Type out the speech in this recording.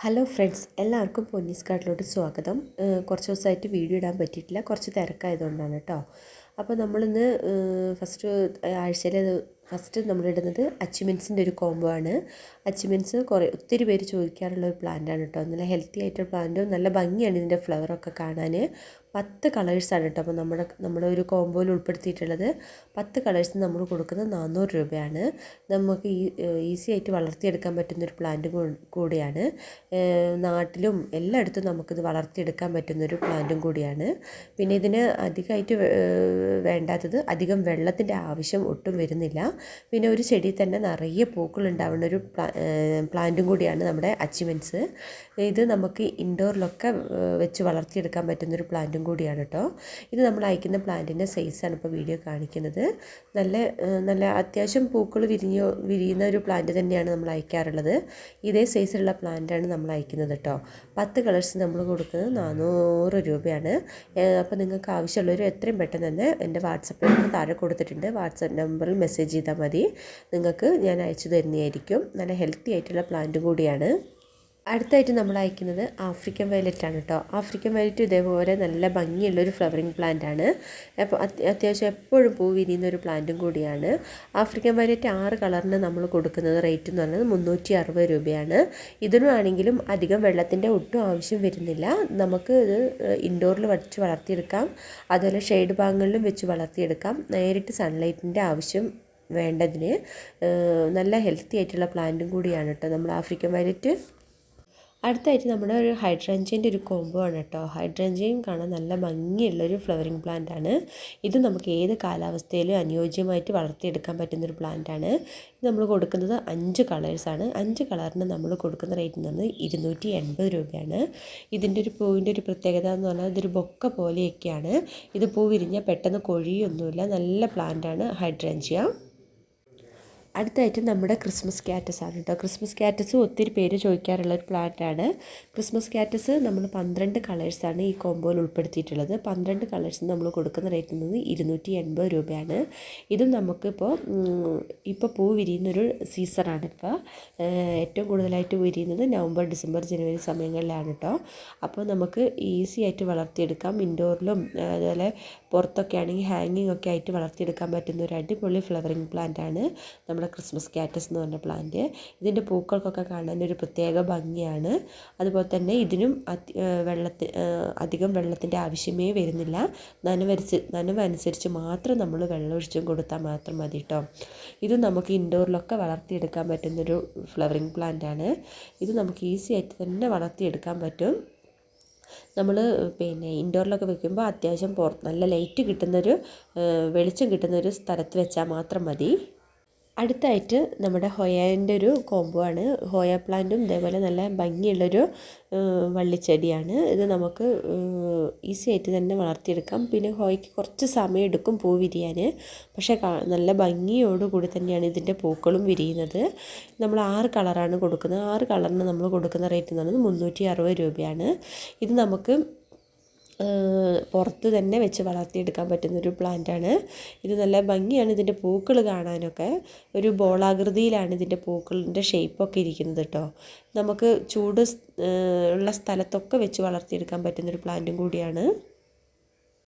Hello friends, എല്ലാവർക്കും പൊന്നീസ് കാർഡിലോട്ട് സ്വാഗതം. കുറച്ച് ദിവസമായിട്ട് വീഡിയോ ഇടാൻ പറ്റിയിട്ടില്ല, കുറച്ച് തിരക്കായതുകൊണ്ടാണ് കേട്ടോ. അപ്പോൾ നമ്മളിന്ന് ആഴ്ചയിലെ ഫസ്റ്റ് നമ്മളിടുന്നത് അച്ചീവ്മെൻറ്റ്സിൻ്റെ ഒരു കോംബോ ആണ്. അച്ചീവ്മെൻറ്റ്സ് ഒത്തിരി പേര് ചോദിക്കാറുള്ള ഒരു പ്ലാന്റാണ് കേട്ടോ. നല്ല ഹെൽത്തി ആയിട്ടൊരു പ്ലാന്റും നല്ല ഭംഗിയാണ് ഇതിൻ്റെ ഫ്ലവറൊക്കെ കാണാൻ. 10 കളേഴ്സാണ് കേട്ടോ. അപ്പോൾ നമ്മുടെ ഒരു കോംബോയിൽ ഉൾപ്പെടുത്തിയിട്ടുള്ളത് 10 കളേഴ്സ് നമ്മൾ കൊടുക്കുന്നത് 400 രൂപയാണ്. നമുക്ക് ഈസി ആയിട്ട് വളർത്തിയെടുക്കാൻ പറ്റുന്നൊരു പ്ലാന്റ് കൂടിയാണ്. നാട്ടിലും എല്ലായിടത്തും നമുക്കിത് വളർത്തിയെടുക്കാൻ പറ്റുന്നൊരു പ്ലാന്റും കൂടിയാണ്. പിന്നെ ഇതിന് അധികമായിട്ട് വേണ്ടാത്തത് അധികം വെള്ളത്തിൻ്റെ ആവശ്യം ഒട്ടും വരുന്നില്ല. പിന്നെ ഒരു ചെടി തന്നെ നിറയെ പൂക്കൾ ഉണ്ടാവുന്ന ഒരു പ്ലാന്റും കൂടിയാണ് നമ്മുടെ അച്ചീവ്മെൻറ്റ്സ്. ഇത് നമുക്ക് ഇൻഡോറിലൊക്കെ വെച്ച് വളർത്തിയെടുക്കാൻ പറ്റുന്നൊരു പ്ലാന്റും കൂടിയാണ് കേട്ടോ. ഇത് നമ്മൾ അയക്കുന്ന പ്ലാന്റിൻ്റെ സൈസാണ് ഇപ്പോൾ വീഡിയോ കാണിക്കുന്നത്. നല്ല അത്യാവശ്യം പൂക്കൾ വിരിയുന്ന ഒരു പ്ലാന്റ് തന്നെയാണ് നമ്മൾ അയക്കാറുള്ളത്. ഇതേ സൈസിലുള്ള പ്ലാന്റാണ് നമ്മൾ അയക്കുന്നത് കേട്ടോ. 10 കളേഴ്സ് നമ്മൾ കൊടുക്കുന്നത് 400 രൂപയാണ്. അപ്പോൾ നിങ്ങൾക്ക് ആവശ്യമുള്ളവർ എത്രയും പെട്ടെന്ന് തന്നെ എൻ്റെ വാട്സപ്പ് നമ്പർ താഴെ കൊടുത്തിട്ടുണ്ട്. വാട്സപ്പ് നമ്പറിൽ മെസ്സേജ് ചെയ്താൽ മതി, നിങ്ങൾക്ക് ഞാൻ അയച്ചു തരുന്നതായിരിക്കും. നല്ല ഹെൽത്തി ആയിട്ടുള്ള പ്ലാന്റ് കൂടിയാണ്. അടുത്തായിട്ട് നമ്മൾ അയക്കുന്നത് ആഫ്രിക്കൻ വയലറ്റ് ആണ് കേട്ടോ. ആഫ്രിക്കൻ വയലറ്റ് ഇതേപോലെ നല്ല ഭംഗിയുള്ളൊരു ഫ്ലവറിങ് പ്ലാന്റ് ആണ്. അപ്പോൾ അത്യാവശ്യം എപ്പോഴും പൂ വിരിയുന്ന ഒരു പ്ലാന്റും കൂടിയാണ്. ആഫ്രിക്കൻ വയലറ്റ് 6 കളറിന് നമ്മൾ കൊടുക്കുന്നത് റേറ്റ് എന്ന് പറയുന്നത് 360 രൂപയാണ്. ഇതിനാണെങ്കിലും അധികം വെള്ളത്തിൻ്റെ ഒട്ടും ആവശ്യം വരുന്നില്ല. നമുക്ക് ഇത് ഇൻഡോറിൽ വെച്ച് വളർത്തിയെടുക്കാം, അതുപോലെ ഷെയ്ഡ് ഭാഗങ്ങളിലും വെച്ച് വളർത്തിയെടുക്കാം. നേരിട്ട് സൺലൈറ്റിൻ്റെ ആവശ്യം വേണ്ടതിന് നല്ല ഹെൽത്തി ആയിട്ടുള്ള പ്ലാന്റും കൂടിയാണ് കേട്ടോ നമ്മൾ ആഫ്രിക്കൻ വയലറ്റ്. അടുത്തായിട്ട് നമ്മുടെ ഒരു ഹൈഡ്രഞ്ചിൻ്റെ ഒരു കോംബോ ആണ് കേട്ടോ. ഹൈഡ്രഞ്ചിയും കാണാൻ നല്ല ഭംഗിയുള്ളൊരു ഫ്ലവറിങ് പ്ലാന്റ് ആണ്. ഇത് നമുക്ക് ഏത് കാലാവസ്ഥയിലും അനുയോജ്യമായിട്ട് വളർത്തിയെടുക്കാൻ പറ്റുന്നൊരു പ്ലാന്റ് ആണ്. ഇത് നമ്മൾ കൊടുക്കുന്നത് 5 കളേഴ്സാണ്. 5 കളറിന് നമ്മൾ കൊടുക്കുന്ന റേറ്റ് എന്ന് പറഞ്ഞാൽ 280 രൂപയാണ്. ഇതിൻ്റെ ഒരു പൂവിൻ്റെ ഒരു പ്രത്യേകത എന്ന് പറഞ്ഞാൽ ഇതൊരു ബൊക്ക പോലെയൊക്കെയാണ്. ഇത് പൂ വിരിഞ്ഞാൽ പെട്ടെന്ന് കൊഴിയൊന്നുമില്ല. നല്ല പ്ലാന്റാണ് ഹൈഡ്രഞ്ചിയ. അടുത്തായിട്ട് നമ്മുടെ ക്രിസ്മസ് കാറ്റസ് ആണ് കേട്ടോ. ക്രിസ്മസ് കാറ്റസ് ഒത്തിരി പേര് ചോദിക്കാറുള്ള ഒരു പ്ലാന്റാണ്. ക്രിസ്മസ് കാറ്റസ് നമ്മൾ 12 കളേഴ്സാണ് ഈ കോംബോയിൽ ഉൾപ്പെടുത്തിയിട്ടുള്ളത്. 12 കളേഴ്സിന് നമ്മൾ കൊടുക്കുന്ന റേറ്റ് എന്നത് 280 രൂപയാണ്. ഇതും ഇപ്പോൾ പൂ വിരിയുന്നൊരു സീസണാണ്. ഇപ്പോൾ ഏറ്റവും കൂടുതലായിട്ട് വിരിയുന്നത് നവംബർ, ഡിസംബർ, ജനുവരി സമയങ്ങളിലാണ് കേട്ടോ. അപ്പോൾ നമുക്ക് ഈസി ആയിട്ട് വളർത്തിയെടുക്കാം. ഇൻഡോറിലും അതുപോലെ പുറത്തൊക്കെ ആണെങ്കിൽ ഹാങ്ങിങ് ഒക്കെ ആയിട്ട് വളർത്തിയെടുക്കാൻ പറ്റുന്ന ഒരു അടിപൊളി ഫ്ലവറിങ് പ്ലാന്റ് ആണ് നമ്മുടെ ക്രിസ്മസ് കാറ്റസ് എന്ന് പറഞ്ഞ പ്ലാന്റ്. ഇതിൻ്റെ പൂക്കൾക്കൊക്കെ കാണാൻ ഒരു പ്രത്യേക ഭംഗിയാണ്. അതുപോലെ തന്നെ ഇതിനും അധികം വെള്ളത്തിൻ്റെ ആവശ്യമേ വരുന്നില്ല. നനവനുസരിച്ച് മാത്രം നമ്മൾ വെള്ളമൊഴിച്ചും കൊടുത്താൽ മാത്രം മതി കേട്ടോ. ഇത് നമുക്ക് ഇൻഡോറിലൊക്കെ വളർത്തിയെടുക്കാൻ പറ്റുന്നൊരു ഫ്ലവറിങ് പ്ലാന്റ് ആണ്. ഇത് നമുക്ക് ഈസി ആയിട്ട് തന്നെ വളർത്തിയെടുക്കാൻ പറ്റും. നമ്മൾ ഇൻഡോറിലൊക്കെ വെക്കുമ്പോൾ അത്യാവശ്യം നല്ല ലൈറ്റ് വെളിച്ചം കിട്ടുന്നൊരു സ്ഥലത്ത് വെച്ചാൽ മാത്രം മതി. അടുത്തായിട്ട് നമ്മുടെ ഹോയേൻ്റെ ഒരു കോംബോ ആണ്. ഹോയ പ്ലാന്റും ഇതേപോലെ നല്ല ഭംഗിയുള്ളൊരു വള്ളിച്ചെടിയാണ്. ഇത് നമുക്ക് ഈസി ആയിട്ട് തന്നെ വളർത്തിയെടുക്കാം. പിന്നെ ഹോയ്ക്ക് കുറച്ച് സമയം എടുക്കും പൂ വിരിയാൻ, പക്ഷേ നല്ല ഭംഗിയോടുകൂടി തന്നെയാണ് ഇതിൻ്റെ പൂക്കളും വിരിയുന്നത്. നമ്മൾ 6 കളറാണ് കൊടുക്കുന്നത്. 6 കളറിന് നമ്മൾ കൊടുക്കുന്ന റേറ്റ് എന്ന് പറയുന്നത് 360 രൂപയാണ്. ഇത് നമുക്ക് പുറത്ത് തന്നെ വെച്ച് വളർത്തിയെടുക്കാൻ പറ്റുന്നൊരു പ്ലാന്റാണ്. ഇത് നല്ല ഭംഗിയാണ്. ഇതിൻ്റെ പൂക്കൾ കാണാനൊക്കെ ഒരു ബോളാകൃതിയിലാണ് ഇതിൻ്റെ പൂക്കളിൻ്റെ ഷേപ്പൊക്കെ ഇരിക്കുന്നത് കേട്ടോ. നമുക്ക് ചൂട് ഉള്ള സ്ഥലത്തൊക്കെ വെച്ച് വളർത്തിയെടുക്കാൻ പറ്റുന്നൊരു പ്ലാന്റും കൂടിയാണ്.